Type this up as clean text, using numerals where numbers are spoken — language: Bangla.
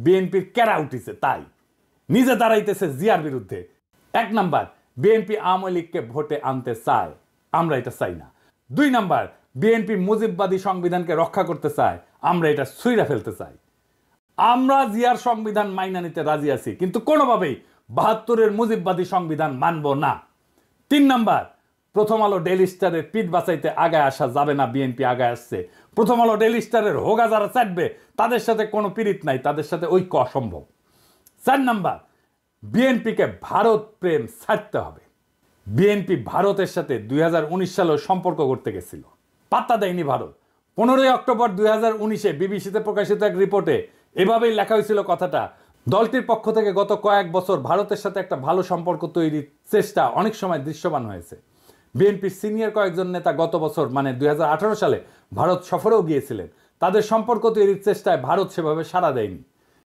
বিএনপির কেরা উঠিছে তাই নিজে দাঁড়াইতেছে জিয়ার বিরুদ্ধে। 1 নাম্বার, বিএনপি আওয়ামী লীগকে ভোটে আনতে চায়, আমরা এটা চাই না। 2 নাম্বার, বিএনপি মুজিববাদী সংবিধানকে রক্ষা করতে চায়, আমরা এটা ছুঁড়ে ফেলতে চাই। আমরা জিয়ার সংবিধান মাইনা নিতে রাজি আছি, কিন্তু কোনোভাবেই 72-এর মুজিববাদী সংবিধান মানব না। 3 নাম্বার, প্রথম আলো ডেইলি স্টারের পিঠ বাঁচাইতে আগায় আসা যাবে না, বিএনপি আগায় আসছে। প্রথম আলো ডেইলি স্টারের হোগা যারা চাটবে তাদের সাথে কোনো পীড়িত নাই, তাদের সাথে ঐক্য অসম্ভব। 4 নাম্বার, বিএনপিকে ভারত প্রেম ছাড়তে হবে। বিএনপি ভারতের সাথে 2019 সালেও সম্পর্ক করতে গেছিল, পাত্তা দেয়নি ভারত। 15 অক্টোবর 2019-এ বিবিসিতে প্রকাশিত এক রিপোর্টে এভাবেই লেখা হয়েছিল কথাটা, দলটির পক্ষ থেকে গত কয়েক বছর ভারতের সাথে একটা ভালো সম্পর্ক তৈরির চেষ্টা অনেক সময় দৃশ্যমান হয়েছে। বিএনপির সিনিয়র কয়েকজন নেতা গত বছর মানে 2018 সালে ভারত সফরেও গিয়েছিলেন। তাদের সম্পর্ক তৈরির চেষ্টায় ভারত সেভাবে সাড়া দেয়নি।